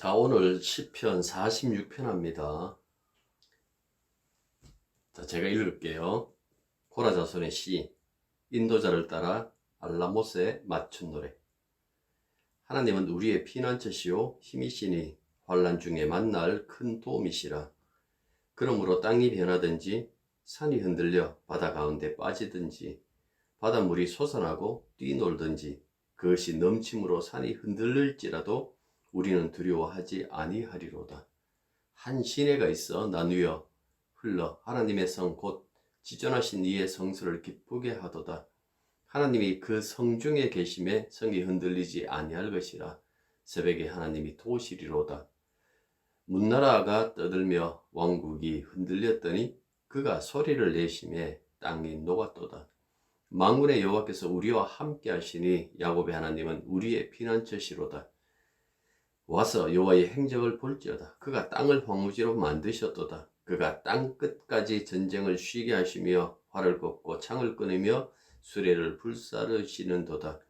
자, 오늘 시편 46편입니다. 자, 제가 읽을게요. 고라 자손의 시, 인도자를 따라 알라못에 맞춘 노래. 하나님은 우리의 피난처시요 힘이시니 환난 중에 만날 큰 도움이시라. 그러므로 땅이 변하든지 산이 흔들려 바다 가운데 빠지든지 바닷물이 솟아나고 뛰놀든지 그것이 넘침으로 산이 흔들릴지라도 우리는 두려워하지 아니하리로다. 한 시내가 있어 나누어 흘러 하나님의 성 곧 지존하신 이의 성소를 기쁘게 하도다. 하나님이 그 성 중에 계심에 성이 흔들리지 아니할 것이라. 새벽에 하나님이 도우시리로다. 문나라가 떠들며 왕국이 흔들렸더니 그가 소리를 내심에 땅이 녹았도다. 만군의 여호와께서 우리와 함께 하시니 야곱의 하나님은 우리의 피난처시로다. 와서 여호와의 행적을 볼지어다. 그가 땅을 황무지로 만드셨도다. 그가 땅 끝까지 전쟁을 쉬게 하시며 활을 꺾고 창을 끊으며 수레를 불사르시는도다.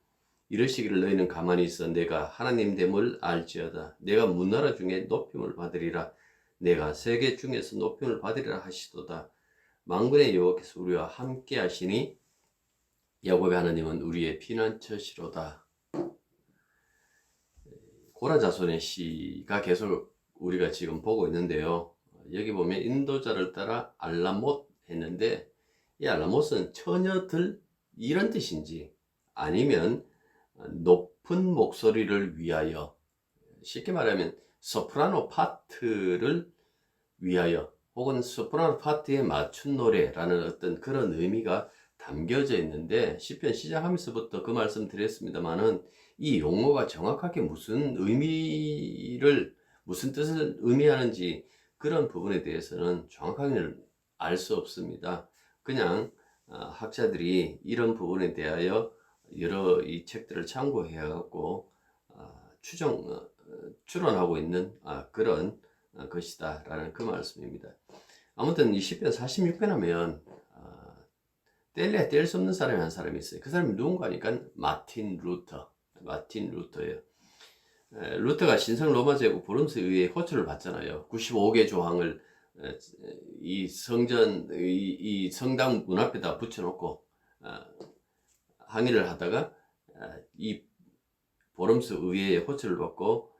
이르시기를 너희는 가만히 있어 내가 하나님 됨을 알지어다. 내가 문나라 중에 높임을 받으리라. 내가 세계 중에서 높임을 받으리라 하시도다. 만군의 여호와께서 우리와 함께 하시니 야곱의 하나님은 우리의 피난처시로다. 고라 자손의 시가 계속 우리가 지금 보고 있는데요. 여기 보면 인도자를 따라 알라못 했는데 이 알라못은 처녀들 이런 뜻인지 아니면 높은 목소리를 위하여, 쉽게 말하면 소프라노 파트를 위하여 혹은 소프라노 파트에 맞춘 노래라는 어떤 그런 의미가 담겨져 있는데, 시편 시작하면서부터 그 말씀 드렸습니다만은 이 용어가 정확하게 무슨 의미를, 무슨 뜻을 의미하는지 그런 부분에 대해서는 정확하게는 알 수 없습니다. 그냥 학자들이 이런 부분에 대하여 여러 이 책들을 참고해 갖고 추론하고 있는 그런 것이다 라는 그 말씀입니다. 아무튼 이 시편 46편 하면 뗄래야 뗄 수 없는 사람이 한 사람이 있어요. 그 사람이 누군가 하니까 마틴 루터예요. 루터가 신성 로마 제국 브론스에 의해 호출을 받잖아요. 95개 조항을 이 성전, 이 성당 문 앞에다 붙여놓고 항의를 하다가 이 브론스 의회에 호출을 받고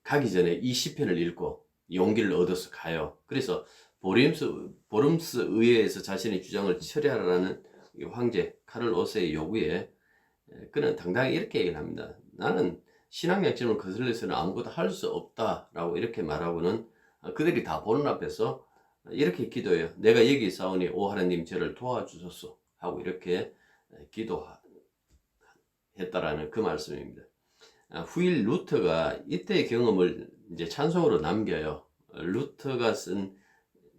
가기 전에 이 시편을 읽고 용기를 얻어서 가요. 그래서 브롬스 의회에서 자신의 주장을 처리하라는 황제 카를 5세의 요구에 그는 당당히 이렇게 얘기를 합니다. 나는 신앙 약점을 거슬려서는 아무것도 할 수 없다라고 이렇게 말하고는 그들이 다 보는 앞에서 이렇게 기도해요. 내가 여기 있사오니 오 하나님 저를 도와주소서 하고 이렇게 기도했다라는 그 말씀입니다. 후일 루터가 이때의 경험을 이제 찬송으로 남겨요. 루터가 쓴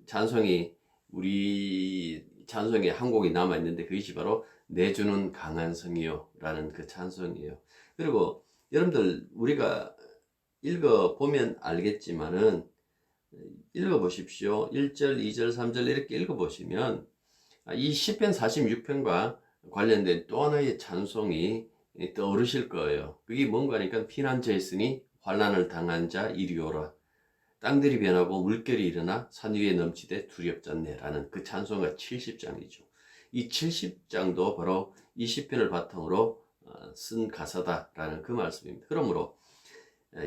찬송이 우리 찬송에 한 곡이 남아 있는데 그것이 바로 내주는 강한 성이요 라는 그 찬송이에요. 그리고 여러분들 우리가 읽어보면 알겠지만은 읽어보십시오. 1절, 2절, 3절 이렇게 읽어보시면 이 시편 46편과 관련된 또 하나의 찬송이 떠오르실 거예요. 그게 뭔가 하니까 피난처에 있으니 환난을 당한 자 이리 오라. 땅들이 변하고 물결이 일어나 산 위에 넘치되 두렵지 않네 라는 그 찬송가 70장이죠. 이 70장도 바로 이 시편을 바탕으로 쓴 가사다라는 그 말씀입니다. 그러므로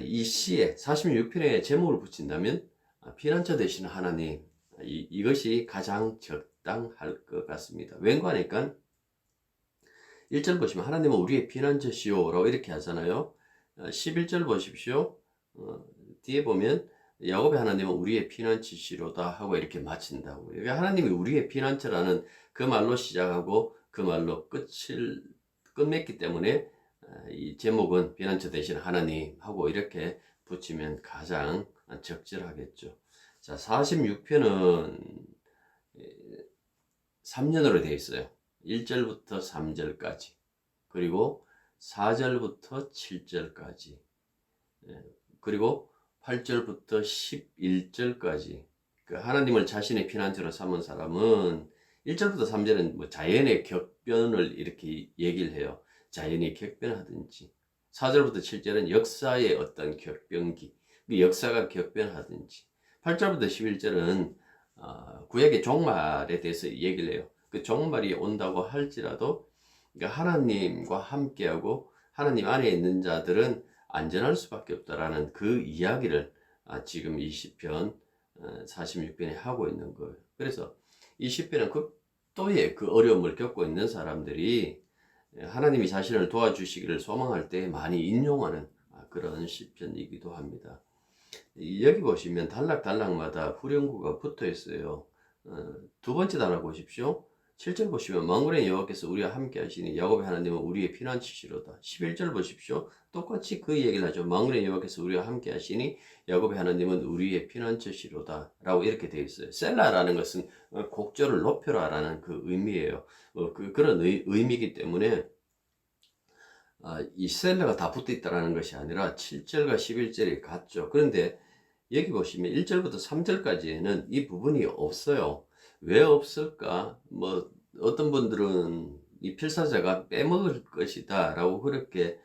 이 시에 46편에 제목을 붙인다면 피난처 되시는 하나님, 이것이 가장 적당할 것 같습니다. 왠가 하니까 1절 보시면 하나님은 우리의 피난처시오 라고 이렇게 하잖아요. 11절 보십시오. 뒤에 보면 야곱의 하나님은 우리의 피난처시로다 하고 이렇게 마친다고. 하나님이 우리의 피난처라는 그 말로 시작하고 그 말로 끝맺기 때문에 이 제목은 피난처 되신 하나님 하고 이렇게 붙이면 가장 적절하겠죠. 자, 46편은 3년으로 되어 있어요. 1절부터 3절까지, 그리고 4절부터 7절까지, 그리고 8절부터 11절까지. 그 하나님을 자신의 피난처로 삼은 사람은 1절부터 3절은 뭐 자연의 격변을 이렇게 얘기를 해요. 자연이 격변하든지 4절부터 7절은 역사의 어떤 격변기, 그 역사가 격변하든지, 8절부터 11절은 구약의 종말에 대해서 얘기를 해요. 그 종말이 온다고 할지라도 그러니까 하나님과 함께하고 하나님 안에 있는 자들은 안전할 수밖에 없다라는 그 이야기를 지금 이 시편 46편에 하고 있는 거예요. 그래서 이 시편은 극도의 그 어려움을 겪고 있는 사람들이 하나님이 자신을 도와주시기를 소망할 때 많이 인용하는 그런 시편이기도 합니다. 여기 보시면 단락단락마다 후렴구가 붙어 있어요. 두 번째 단락 보십시오. 7절 보시면 만군의 여호와께서 우리와 함께 하시니 야곱의 하나님은 우리의 피난처시로다. 11절 보십시오. 똑같이 그 얘기를 하죠. 만군의 여호와께서 우리와 함께 하시니 야곱의 하나님은 우리의 피난처시로다 라고 이렇게 되어 있어요. 셀라라는 것은 곡절을 높여라 라는 그 의미예요. 그런 의미이기 때문에 이 셀라가 다 붙어 있다는 것이 아니라 7절과 11절이 같죠. 그런데 여기 보시면 1절부터 3절까지는 이 부분이 없어요. 왜 없을까? 뭐 어떤 분들은 이 필사자가 빼먹을 것이다 라고 그렇게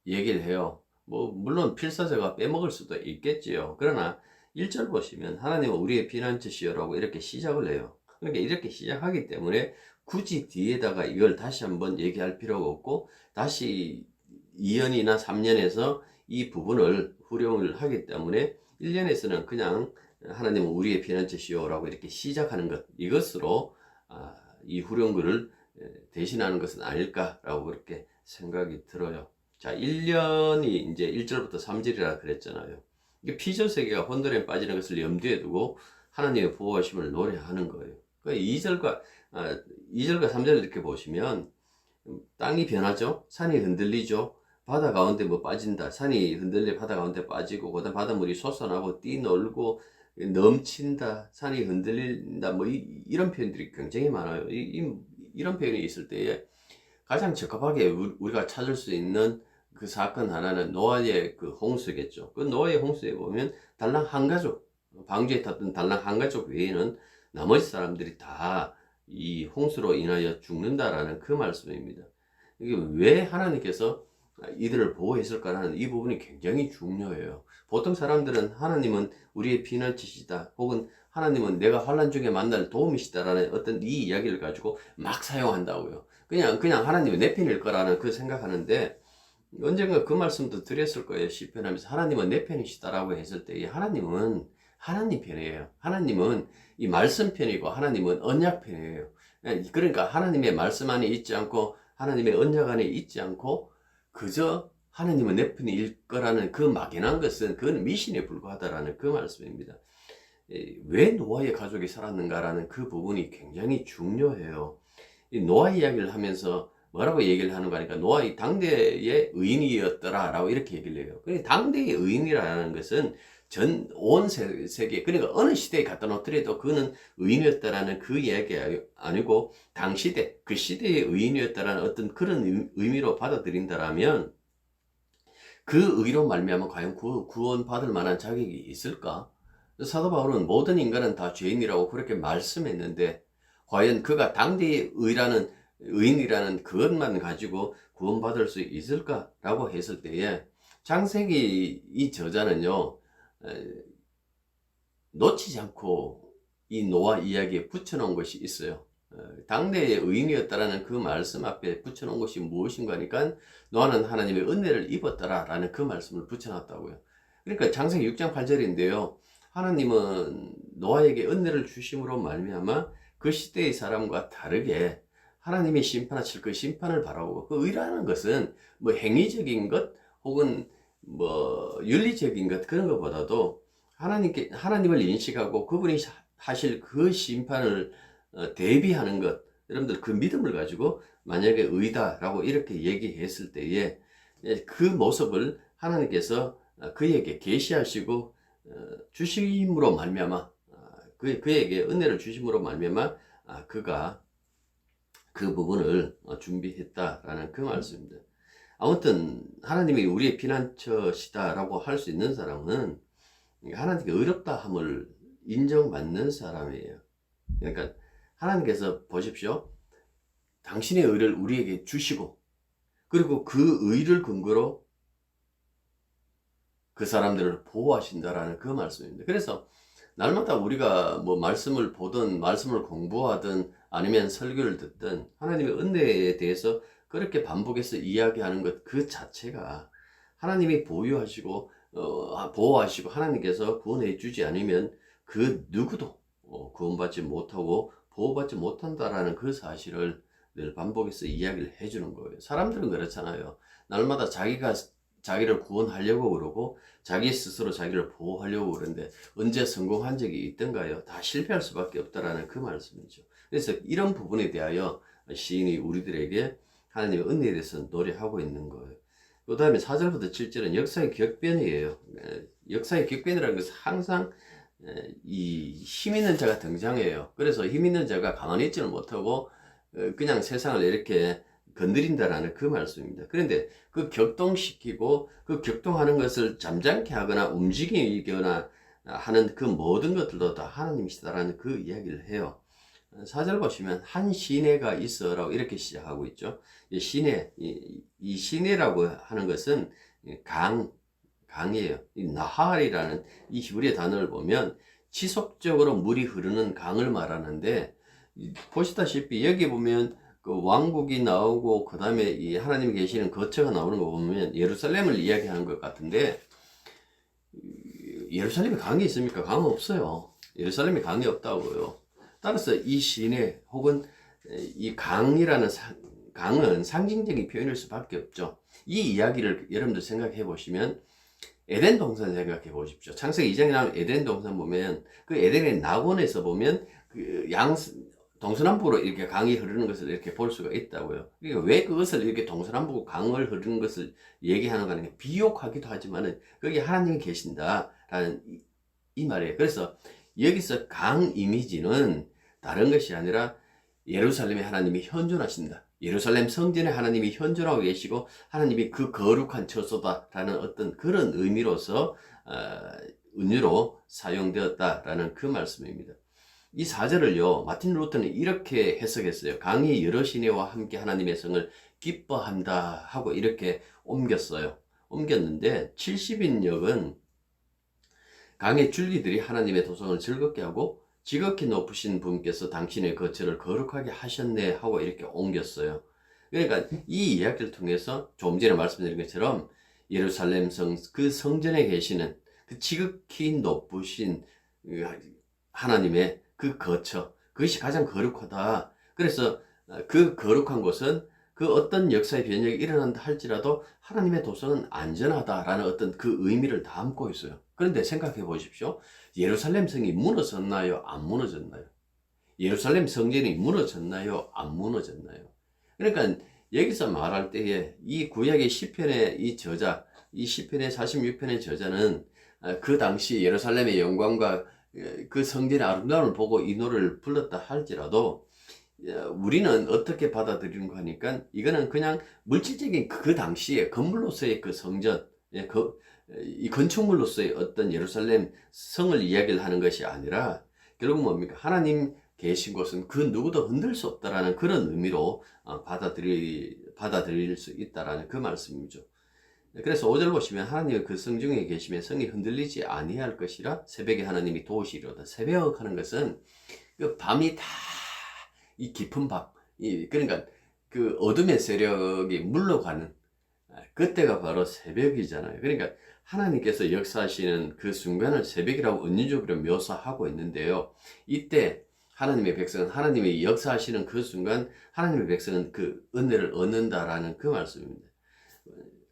얘기를 해요. 뭐 물론 필사자가 빼먹을 수도 있겠지요. 그러나 1절 보시면 하나님은 우리의 피난처시여 라고 이렇게 시작을 해요. 그러니까 이렇게 시작하기 때문에 굳이 뒤에다가 이걸 다시 한번 얘기할 필요가 없고 다시 2년이나 3년에서 이 부분을 후렴을 하기 때문에 1년에서는 그냥 하나님은 우리의 피난처시여 라고 이렇게 시작하는 것, 이것으로 이 후렴구를 대신하는 것은 아닐까라고 그렇게 생각이 들어요. 자, 1년이 이제 1절부터 3절이라 그랬잖아요. 이게 피조 세계가 혼돈에 빠지는 것을 염두에 두고 하나님의 보호하심을 노래하는 거예요. 그러니까 2절과 3절을 이렇게 보시면 땅이 변하죠. 산이 흔들리죠. 바다 가운데 뭐 빠진다. 산이 흔들려 바다 가운데 빠지고 그다음 바닷물이 솟아나고 뛰놀고 넘친다. 산이 흔들린다. 뭐 이런 표현들이 굉장히 많아요. 이런 표현이 있을 때에 가장 적합하게 우리가 찾을 수 있는 그 사건 하나는 노아의 그 홍수겠죠. 그 노아의 홍수에 보면 달랑 한 가족, 방주에 탔던 달랑 한 가족 외에는 나머지 사람들이 다 이 홍수로 인하여 죽는다라는 그 말씀입니다. 이게 왜 하나님께서 이들을 보호했을까라는 이 부분이 굉장히 중요해요. 보통 사람들은 하나님은 우리의 피난처시다, 혹은 하나님은 내가 환난 중에 만날 도움이시다라는 어떤 이 이야기를 가지고 막 사용한다고요. 그냥 하나님은 내 편일 거라는 그 생각하는데, 언젠가 그 말씀도 드렸을 거예요. 시편하면서 하나님은 내 편이시다라고 했을 때 하나님은 하나님 편이에요. 하나님은 이 말씀 편이고 하나님은 언약 편이에요. 그러니까 하나님의 말씀 안에 있지 않고 하나님의 언약 안에 있지 않고 그저 하나님은 내 편일 거라는 그 막연한 것은 그건 미신에 불과하다라는 그 말씀입니다. 왜 노아의 가족이 살았는가라는 그 부분이 굉장히 중요해요. 이 노아 이야기를 하면서 뭐라고 얘기를 하는가 하니까 노아의 당대의 의인이었더라 라고 이렇게 얘기를 해요. 그러니까 당대의 의인이라는 것은 온 세계, 그러니까 어느 시대에 갖다 놓더라도 그는 의인이었다라는 그 이야기 아니고 당시대, 그 시대의 의인이었다라는 어떤 그런 의미로 받아들인다라면 그 의로 말미암아 과연 구원 받을 만한 자격이 있을까? 사도 바울은 모든 인간은 다 죄인이라고 그렇게 말씀했는데 과연 그가 당대의 의인이라는 그것만 가지고 구원받을 수 있을까라고 했을 때에 창세기 이 저자는요, 놓치지 않고 이 노아 이야기에 붙여놓은 것이 있어요. 당대의 의인이었다라는 그 말씀 앞에 붙여놓은 것이 무엇인가 하니까 노아는 하나님의 은혜를 입었더라 라는 그 말씀을 붙여놨다고요. 그러니까 창세기 6장 8절인데요. 하나님은 노아에게 은혜를 주심으로 말미암아 그 시대의 사람과 다르게 하나님이 심판하실 그 심판을 바라고, 그 의라는 것은 뭐 행위적인 것 혹은 뭐 윤리적인 것 그런 것보다도 하나님을 인식하고 그분이 하실 그 심판을 대비하는 것, 여러분들 그 믿음을 가지고 만약에 의다라고 이렇게 얘기했을 때에 그 모습을 하나님께서 그에게 계시하시고 주심으로 말미암아 그에게 은혜를 주심으로 말미암아 그가 그 부분을 준비했다라는 그 말씀입니다. 아무튼 하나님이 우리의 피난처시다라고 할 수 있는 사람은 하나님께 의롭다 함을 인정받는 사람이에요. 그러니까 하나님께서 보십시오. 당신의 의를 우리에게 주시고 그리고 그 의를 근거로 그 사람들을 보호하신다라는 그 말씀입니다. 그래서 날마다 우리가 뭐 말씀을 보든 말씀을 공부하든 아니면 설교를 듣든 하나님의 은혜에 대해서 그렇게 반복해서 이야기하는 것 그 자체가 하나님이 보유하시고 보호하시고 하나님께서 구원해 주지 않으면 그 누구도 구원받지 못하고 보호받지 못한다라는 그 사실을 늘 반복해서 이야기를 해주는 거예요. 사람들은 그렇잖아요. 날마다 자기가 자기를 구원하려고 그러고 자기 스스로 자기를 보호하려고 그러는데 언제 성공한 적이 있던가요? 다 실패할 수밖에 없다라는 그 말씀이죠. 그래서 이런 부분에 대하여 시인이 우리들에게 하나님의 은혜에 대해서 노래하고 있는 거예요. 그 다음에 4절부터 7절은 역사의 격변이에요. 역사의 격변이라는 것은 항상 이 힘 있는 자가 등장해요. 그래서 힘 있는 자가 가만히 있지는 못하고 그냥 세상을 이렇게 건드린다라는 그 말씀입니다. 그런데 그 격동시키고 그 격동하는 것을 잠잠케 하거나 움직이거나 하는 그 모든 것들도 다 하나님이시다라는 그 이야기를 해요. 4절 보시면 한 시내가 있어라고 이렇게 시작하고 있죠. 이 시내, 이 시내라고 하는 것은 강이에요. 이 나할이라는 이 히브리어 단어를 보면 지속적으로 물이 흐르는 강을 말하는데 보시다시피 여기 보면 그 왕국이 나오고 그 다음에 이 하나님이 계시는 거처가 나오는 거 보면 예루살렘을 이야기하는 것 같은데 예루살렘에 강이 있습니까? 강은 없어요. 예루살렘에 강이 없다고요. 따라서 이 시내 혹은 이 강이라는 강은 상징적인 표현일 수밖에 없죠. 이 이야기를 여러분들 생각해 보시면 에덴 동산 생각해 보십시오. 창세기 2장에 나오는 에덴 동산 보면 그 에덴의 낙원에서 보면 그 동서남북으로 이렇게 강이 흐르는 것을 이렇게 볼 수가 있다고요. 그러니까 왜 그것을 이렇게 동서남북 강을 흐르는 것을 얘기하는가 하는 게 비욕하기도 하지만은 거기 하나님이 계신다라는 이 말이에요. 그래서 여기서 강 이미지는 다른 것이 아니라 예루살렘에 하나님이 현존하신다. 예루살렘 성전에 하나님이 현존하고 계시고 하나님이 그 거룩한 처소다라는 어떤 그런 의미로서 은유로 사용되었다라는 그 말씀입니다. 이 4절을요 마틴 루터는 이렇게 해석했어요. 강이 여러 시내와 함께 하나님의 성을 기뻐한다 하고 이렇게 옮겼는데 70인역은 강의 줄기들이 하나님의 도성을 즐겁게 하고 지극히 높으신 분께서 당신의 거처를 거룩하게 하셨네 하고 이렇게 옮겼어요. 그러니까 이 이야기를 통해서 조금 전에 말씀드린 것처럼 예루살렘 그 성전에 계시는 그 지극히 높으신 하나님의 그 거처, 그것이 가장 거룩하다. 그래서 그 거룩한 곳은 그 어떤 역사의 변혁이 일어난다 할지라도 하나님의 도성은 안전하다라는 어떤 그 의미를 담고 있어요. 그런데 생각해 보십시오. 예루살렘 성이 무너졌나요? 안 무너졌나요? 예루살렘 성전이 무너졌나요? 안 무너졌나요? 그러니까 여기서 말할 때에 이 구약의 시편의 이 저자, 이 시편의 46편의 저자는 그 당시 예루살렘의 영광과 그 성전의 아름다움을 보고 이 노래를 불렀다 할지라도 우리는 어떻게 받아들이는가 하니까 이거는 그냥 물질적인 그 당시에 건물로서의 그 성전, 이 건축물로서의 어떤 예루살렘 성을 이야기를 하는 것이 아니라 결국 뭡니까? 하나님 계신 곳은 그 누구도 흔들 수 없다라는 그런 의미로 받아들일 수 있다라는 그 말씀이죠. 그래서 5절 보시면 하나님의 그 성중에 계시면 성이 흔들리지 아니할 것이라 새벽에 하나님이 도우시리로다. 새벽 하는 것은 그 밤이 다 이 깊은 밤, 그러니까 그 어둠의 세력이 물러가는 그때가 바로 새벽이잖아요. 그러니까 하나님께서 역사하시는 그 순간을 새벽이라고 은유적으로 묘사하고 있는데요. 이때 하나님의 백성은 하나님이 역사하시는 그 순간 하나님의 백성은 그 은혜를 얻는다라는 그 말씀입니다.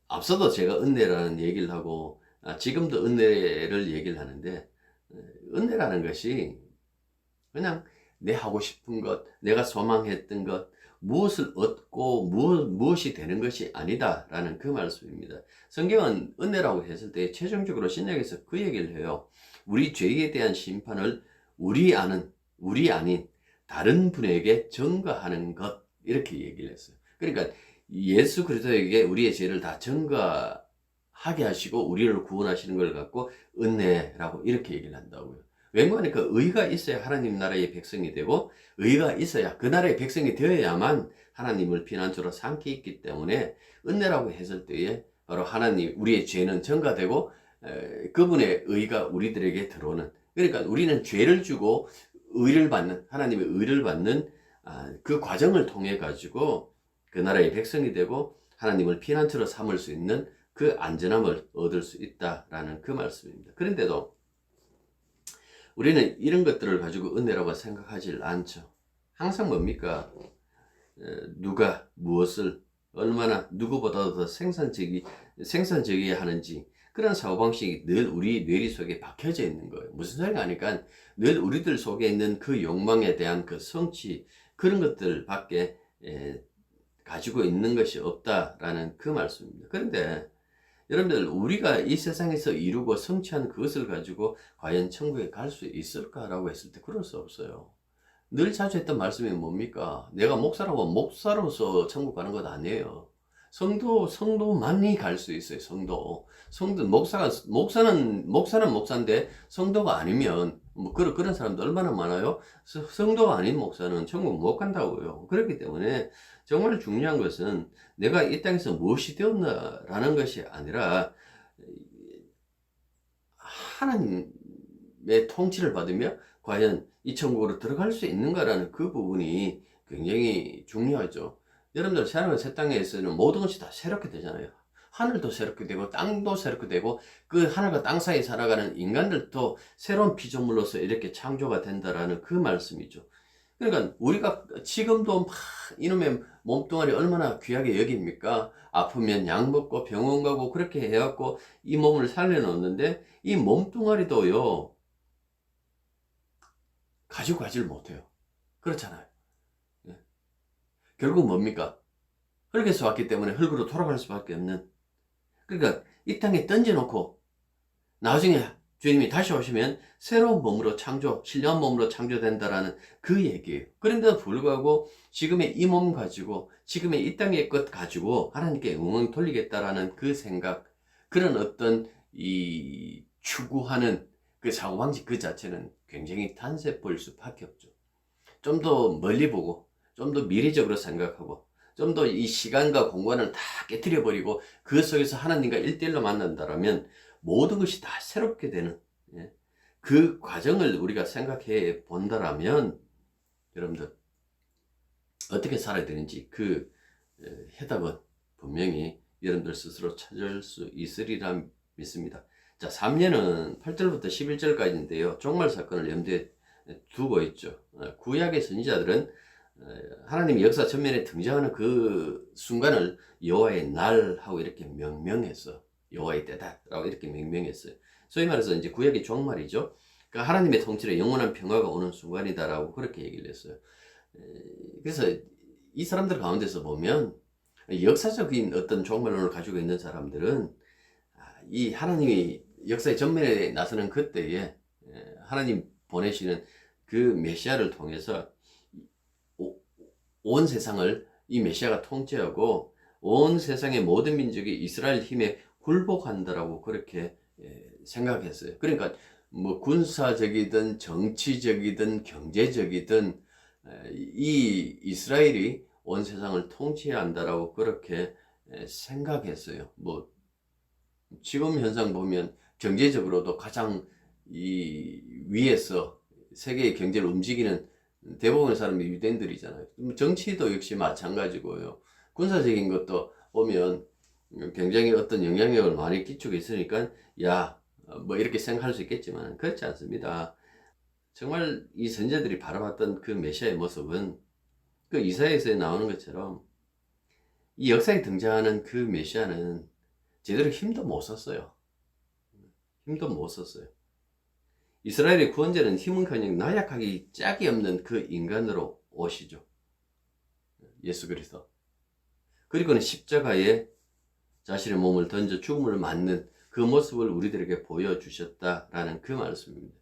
앞서도 제가 은혜라는 얘기를 하고 지금도 은혜를 얘기를 하는데 은혜라는 것이 그냥 내 하고 싶은 것, 내가 소망했던 것, 무엇을 얻고 무엇이 되는 것이 아니다라는 그 말씀입니다. 성경은 은혜라고 했을 때 최종적으로 신약에서 그 얘기를 해요. 우리 죄에 대한 심판을 우리 아닌 다른 분에게 전가하는 것 이렇게 얘기를 했어요. 그러니까 예수 그리스도에게 우리의 죄를 다 전가하게 하시고 우리를 구원하시는 걸 갖고 은혜라고 이렇게 얘기를 한다고요. 웬만하니까 의가 있어야 하나님 나라의 백성이 되고 의가 있어야 그 나라의 백성이 되어야만 하나님을 피난처로 삼기 있기 때문에 은혜라고 했을 때에 바로 하나님, 우리의 죄는 전가되고 그분의 의가 우리들에게 들어오는, 그러니까 우리는 죄를 주고 의를 받는, 하나님의 의를 받는 그 과정을 통해 가지고 그 나라의 백성이 되고 하나님을 피난처로 삼을 수 있는 그 안전함을 얻을 수 있다라는 그 말씀입니다. 그런데도 우리는 이런 것들을 가지고 은혜라고 생각하지 않죠. 항상 뭡니까? 누가 무엇을 얼마나 누구보다도 더 생산적이어야 하는지, 그런 사고방식이 늘 우리 뇌리 속에 박혀져 있는 거예요. 무슨 소리가 아니까 늘 우리들 속에 있는 그 욕망에 대한 그 성취, 그런 것들 밖에 가지고 있는 것이 없다라는 그 말씀입니다. 그런데 여러분들, 우리가 이 세상에서 이루고 성취한 그것을 가지고 과연 천국에 갈 수 있을까라고 했을 때 그럴 수 없어요. 늘 자주 했던 말씀이 뭡니까? 내가 목사라고 목사로서 천국 가는 것 아니에요. 성도만이 갈 수 있어요. 목사는 목사인데 성도가 아니면, 그런 사람도 얼마나 많아요? 성도가 아닌 목사는 천국 못 간다고요. 그렇기 때문에 정말 중요한 것은 내가 이 땅에서 무엇이 되었나라는 것이 아니라 하나님의 통치를 받으며 과연 이 천국으로 들어갈 수 있는가라는 그 부분이 굉장히 중요하죠. 여러분들, 새로운 새 땅에서는 모든 것이 다 새롭게 되잖아요. 하늘도 새롭게 되고 땅도 새롭게 되고 그 하늘과 땅 사이에 살아가는 인간들도 새로운 피조물로서 이렇게 창조가 된다라는 그 말씀이죠. 그러니까 우리가 지금도 막 이놈의 몸뚱아리 얼마나 귀하게 여깁니까? 아프면 약 먹고 병원 가고 그렇게 해갖고 이 몸을 살려놓는데 이 몸뚱아리도요, 가지고 가지를 못해요. 그렇잖아요. 예. 결국 뭡니까? 흙에서 왔기 때문에 흙으로 돌아갈 수밖에 없는, 그러니까 이 땅에 던져놓고 나중에 주님이 다시 오시면 새로운 몸으로 신령한 몸으로 창조된다라는 그 얘기예요. 그런데도 불구하고 지금의 이 몸 가지고, 지금의 이 땅의 것 가지고 하나님께 영광 돌리겠다라는 그 생각, 그런 어떤 이 추구하는 그 사고방식 그 자체는 굉장히 탄세포일 수밖에 없죠. 좀 더 멀리 보고, 좀 더 미래적으로 생각하고, 좀 더 이 시간과 공간을 다 깨트려버리고 그 속에서 하나님과 1대1로 만난다라면 모든 것이 다 새롭게 되는, 그 과정을 우리가 생각해 본다라면 여러분들 어떻게 살아야 되는지 그 해답은 분명히 여러분들 스스로 찾을 수 있으리라 믿습니다. 자, 3년은 8절부터 11절까지인데요. 종말 사건을 염두에 두고 있죠. 구약의 선지자들은 하나님이 역사 전면에 등장하는 그 순간을 여호와의 날하고 이렇게 명명했어. 여호와의 때다라고 이렇게 명명했어요. 소위 말해서 이제 구약의 종말이죠. 그러니까 하나님의 통치로 영원한 평화가 오는 순간이다라고 그렇게 얘기를 했어요. 그래서 이 사람들 가운데서 보면 역사적인 어떤 종말론을 가지고 있는 사람들은 이 하나님이 역사의 전면에 나서는 그때에 하나님 보내시는 그 메시아를 통해서 온 세상을 이 메시아가 통치하고 온 세상의 모든 민족이 이스라엘 힘에 굴복한다라고 그렇게 생각했어요. 그러니까 뭐 군사적이든 정치적이든 경제적이든 이 이스라엘이 온 세상을 통치해야 한다라고 그렇게 생각했어요. 뭐 지금 현상 보면 경제적으로도 가장 이 위에서 세계의 경제를 움직이는 대부분의 사람이 유대인들이잖아요. 정치도 역시 마찬가지고요. 군사적인 것도 보면 굉장히 어떤 영향력을 많이 끼치고 있으니까 뭐 이렇게 생각할 수 있겠지만 그렇지 않습니다. 정말 이 선지자들이 바라봤던 그 메시아의 모습은 그 이사야서에 나오는 것처럼 이 역사에 등장하는 그 메시아는 제대로 힘도 못 썼어요. 이스라엘의 구원자는 힘은커녕 나약하기 짝이 없는 그 인간으로 오시죠. 예수 그리스도. 그리고는 십자가에 자신의 몸을 던져 죽음을 맞는 그 모습을 우리들에게 보여주셨다라는 그 말씀입니다.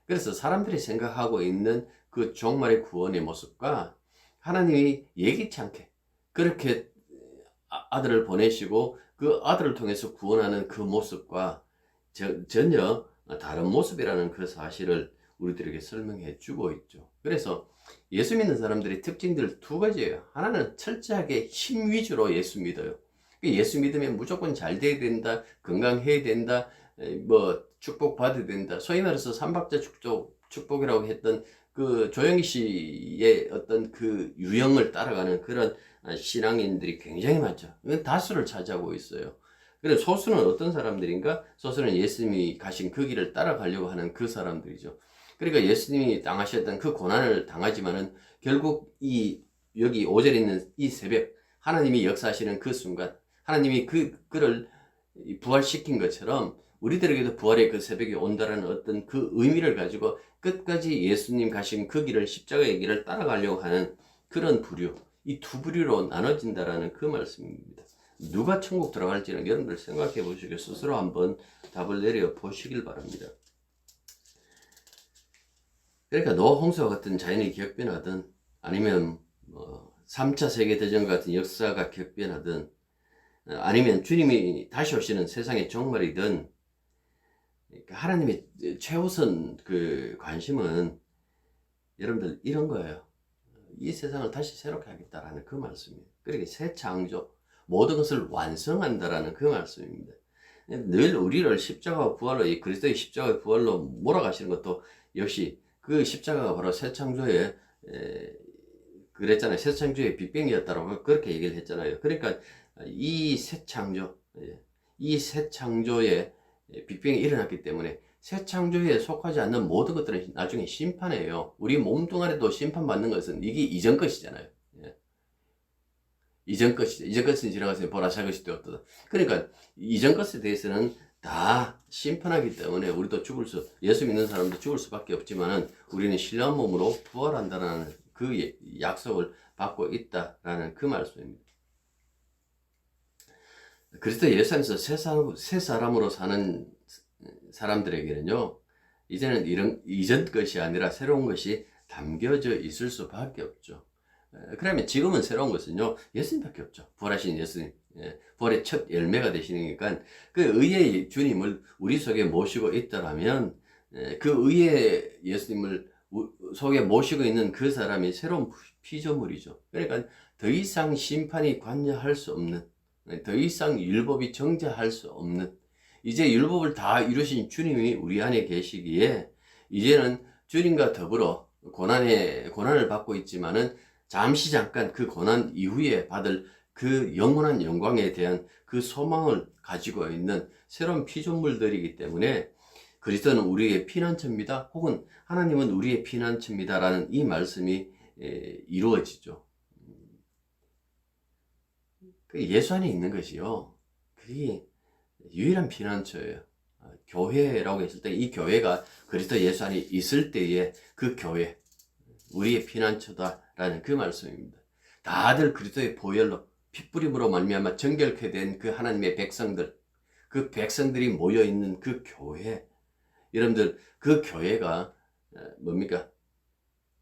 그래서 사람들이 생각하고 있는 그 종말의 구원의 모습과 하나님이 예기치 않게 그렇게 아들을 보내시고 그 아들을 통해서 구원하는 그 모습과 전혀 다른 모습이라는 그 사실을 우리들에게 설명해 주고 있죠. 그래서 예수 믿는 사람들의 특징들 두 가지예요. 하나는 철저하게 힘 위주로 예수 믿어요. 예수 믿으면 무조건 잘 돼야 된다, 건강해야 된다, 뭐 축복받아야 된다. 소위 말해서 삼박자 축복이라고 했던 그 조영희 씨의 어떤 그 유형을 따라가는 그런 신앙인들이 굉장히 많죠. 이건 다수를 차지하고 있어요. 그래서 소수는 어떤 사람들인가? 소수는 예수님이 가신 그 길을 따라가려고 하는 그 사람들이죠. 그러니까 예수님이 당하셨던 그 고난을 당하지만은 결국 여기 5절에 있는 이 새벽, 하나님이 역사하시는 그 순간, 하나님이 그를 부활시킨 것처럼 우리들에게도 부활의 그 새벽이 온다라는 어떤 그 의미를 가지고 끝까지 예수님 가신 그 길을, 십자가의 길을 따라가려고 하는 그런 부류, 이 두 부류로 나눠진다라는 그 말씀입니다. 누가 천국 들어갈지는 여러분들 생각해 보시고 스스로 한번 답을 내려 보시길 바랍니다. 그러니까 노아 홍수와 같은 자연이 격변하든 아니면 3차 세계대전 같은 역사가 격변하든 아니면 주님이 다시 오시는 세상의 종말이든 하나님의 최우선 그 관심은 여러분들 이런 거예요. 이 세상을 다시 새롭게 하겠다라는 그 말씀이에요. 그러니까 새 창조, 모든 것을 완성한다라는 그 말씀입니다. 늘 우리를 십자가 부활로, 이 그리스도의 십자가의 부활로 몰아가시는 것도 역시 그 십자가가 바로 새 창조의 그랬잖아요. 새 창조의 빅뱅이었다라고 그렇게 얘기를 했잖아요. 그러니까 이 새 창조, 이 새 창조의 빅뱅이 일어났기 때문에 새 창조에 속하지 않는 모든 것들은 나중에 심판이에요. 우리 몸뚱아리도 심판받는 것은 이게 이전 것이잖아요. 이전 것이죠. 이전 것은 지나가서 보라 새 것이 되었다. 그러니까 이전 것에 대해서는 다 심판하기 때문에 우리도 예수 믿는 사람도 죽을 수밖에 없지만은 우리는 신령한 몸으로 부활한다는 그 약속을 받고 있다라는 그 말씀입니다. 그리스도 예수 안에서 새 사람으로 사는 사람들에게는요, 이제는 이런 이전 것이 아니라 새로운 것이 담겨져 있을 수밖에 없죠. 그러면 지금은 새로운 것은요, 예수님밖에 없죠. 부활하신 예수님. 부활의 첫 열매가 되시니까 그 의의 주님을 우리 속에 모시고 있다라면 그 의의 예수님을 속에 모시고 있는 그 사람이 새로운 피조물이죠. 그러니까 더 이상 심판이 관여할 수 없는, 더 이상 율법이 정죄할 수 없는, 이제 율법을 다 이루신 주님이 우리 안에 계시기에 이제는 주님과 더불어 고난을 받고 있지만은 잠시 잠깐 그 고난 이후에 받을 그 영원한 영광에 대한 그 소망을 가지고 있는 새로운 피조물들이기 때문에 그리스도는 우리의 피난처입니다. 혹은 하나님은 우리의 피난처입니다라는 이 말씀이 이루어지죠. 예수 안에 있는 것이요. 그게 유일한 피난처예요. 교회라고 했을 때 이 교회가 그리스도 예수 안에 있을 때에 그 교회, 우리의 피난처다라는 그 말씀입니다. 다들 그리스도의 보혈로 핏부림으로 말미암아 정결케 된 그 하나님의 백성들, 그 백성들이 모여 있는 그 교회, 여러분들 그 교회가 뭡니까?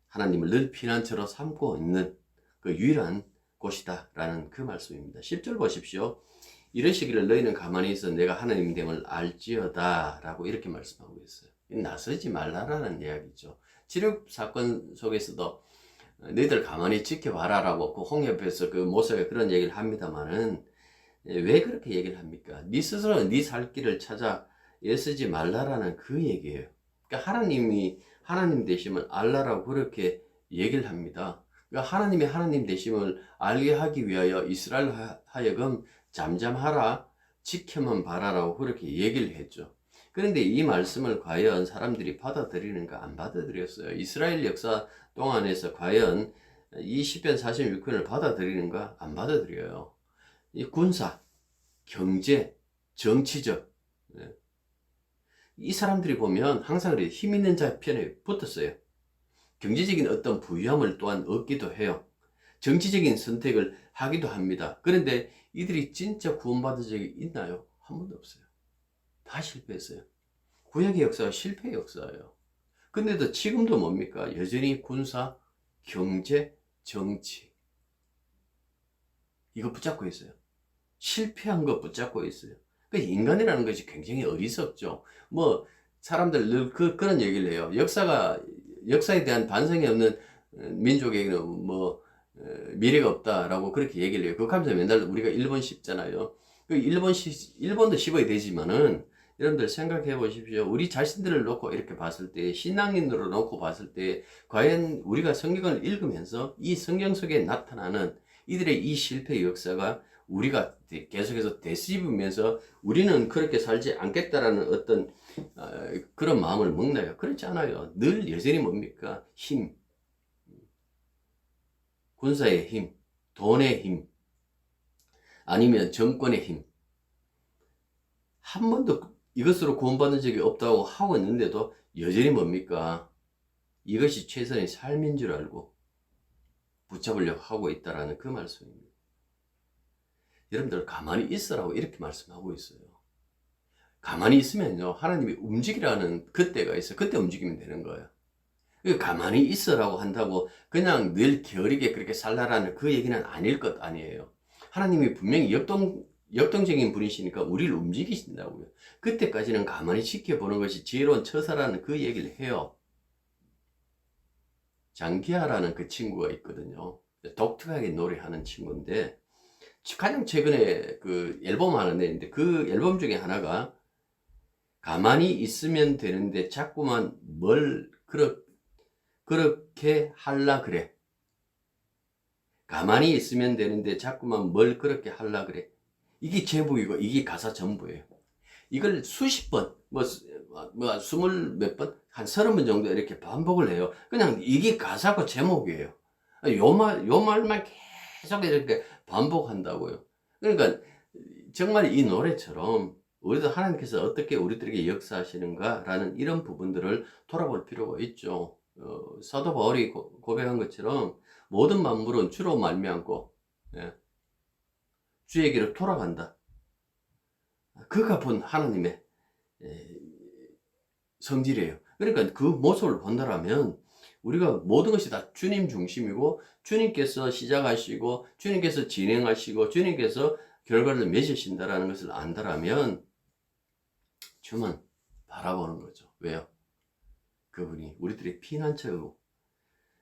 하나님을 늘 피난처로 삼고 있는 그 유일한 곳이다라는 그 말씀입니다. 10절 보십시오. 이러시기를 너희는 가만히 있어 내가 하나님 됨을 알지어다 라고 이렇게 말씀하고 있어요. 나서지 말라라는 이야기죠. 지력 사건 속에서도 너희들 가만히 지켜봐라 라고 그 홍해에서 그 모세가 그런 얘기를 합니다만은 왜 그렇게 얘기를 합니까? 네 스스로 네 살 길을 찾아 애쓰지 말라라는 그 얘기예요. 그러니까 하나님이 하나님 되심을 알라라고 그렇게 얘기를 합니다. 그러니까 하나님이 하나님 되심을 알게 하기 위하여 이스라엘 하여금 잠잠하라, 지켜만 봐라라고 그렇게 얘기를 했죠. 그런데 이 말씀을 과연 사람들이 받아들이는가? 안 받아들였어요. 이스라엘 역사 동안에서 과연 이 시편 46편을 받아들이는가? 안 받아들여요. 이 군사, 경제, 정치적, 이 사람들이 보면 항상 힘 있는 자 편에 붙었어요. 경제적인 어떤 부유함을 또한 얻기도 해요. 정치적인 선택을 하기도 합니다. 그런데 이들이 진짜 구원받은 적이 있나요? 한 번도 없어요. 다 실패했어요. 구약의 역사가 실패의 역사예요. 근데도 지금도 뭡니까? 여전히 군사, 경제, 정치 이거 붙잡고 있어요. 실패한 거 붙잡고 있어요. 그러니까 인간이라는 것이 굉장히 어리석죠. 사람들 늘 그런 얘기를 해요. 역사에 대한 반성이 없는 민족에게는 뭐 미래가 없다라고 그렇게 얘기를 해요. 그거 하면서 맨날 우리가 일본 씹잖아요. 그 일본도 씹어야 되지만은 여러분들 생각해 보십시오. 우리 자신들을 놓고 이렇게 봤을 때, 신앙인으로 놓고 봤을 때, 과연 우리가 성경을 읽으면서 이 성경 속에 나타나는 이들의 이 실패 역사가 우리가 계속해서 되씹으면서 우리는 그렇게 살지 않겠다라는 어떤 그런 마음을 먹나요? 그렇지 않아요. 늘 여전히 뭡니까? 힘, 군사의 힘, 돈의 힘, 아니면 정권의 힘. 한 번도 이것으로 구원받은 적이 없다고 하고 있는데도 여전히 뭡니까? 이것이 최선의 삶인 줄 알고 붙잡으려고 하고 있다라는 그 말씀입니다. 여러분들 가만히 있으라고 이렇게 말씀하고 있어요. 가만히 있으면요, 하나님이 움직이라는 그때가 있어요. 그때 움직이면 되는 거예요. 가만히 있으라고 한다고 그냥 늘 게으르게 그렇게 살라라는 그 얘기는 아닐 것 아니에요. 하나님이 분명히 역동적인 분이시니까 우리를 움직이신다고요. 그때까지는 가만히 지켜보는 것이 지혜로운 처사라는 그 얘기를 해요. 장기하라는 그 친구가 있거든요. 독특하게 노래하는 친구인데, 가장 최근에 그 앨범 하나 냈는데, 그 앨범 중에 하나가 가만히 있으면 되는데 자꾸만 뭘 그렇게 할라 그래. 가만히 있으면 되는데 자꾸만 뭘 그렇게 할라 그래. 이게 제목이고 이게 가사 전부예요. 이걸 수십 번, 스물 몇 번, 한 30번 정도 이렇게 반복을 해요. 그냥 이게 가사고 제목이에요. 요 말만 계속 이렇게 반복한다고요. 그러니까 정말 이 노래처럼 우리도 하나님께서 어떻게 우리들에게 역사하시는가라는 이런 부분들을 돌아볼 필요가 있죠. 사도 바울이 고백한 것처럼 모든 만물은 주로 말미암고 예, 주에게로 돌아간다. 그가 본 하나님의 성질이에요. 그러니까 그 모습을 본다라면 우리가 모든 것이 다 주님 중심이고 주님께서 시작하시고 주님께서 진행하시고 주님께서 결과를 맺으신다라는 것을 안다라면 주만 바라보는 거죠. 왜요? 그분이 우리들의 피난처고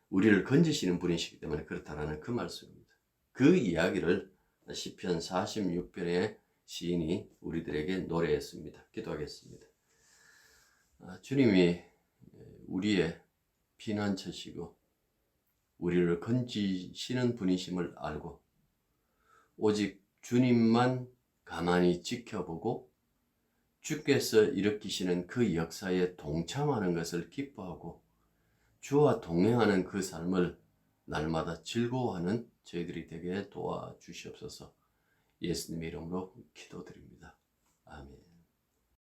우리를 건지시는 분이시기 때문에 그렇다라는 그 말씀입니다. 그 이야기를 시편 46편의 시인이 우리들에게 노래했습니다. 기도하겠습니다. 주님이 우리의 피난처시고 우리를 건지시는 분이심을 알고 오직 주님만 가만히 지켜보고 주께서 일으키시는 그 역사에 동참하는 것을 기뻐하고 주와 동행하는 그 삶을 날마다 즐거워하는 저희들이 되게 도와주시옵소서. 예수님의 이름으로 기도드립니다.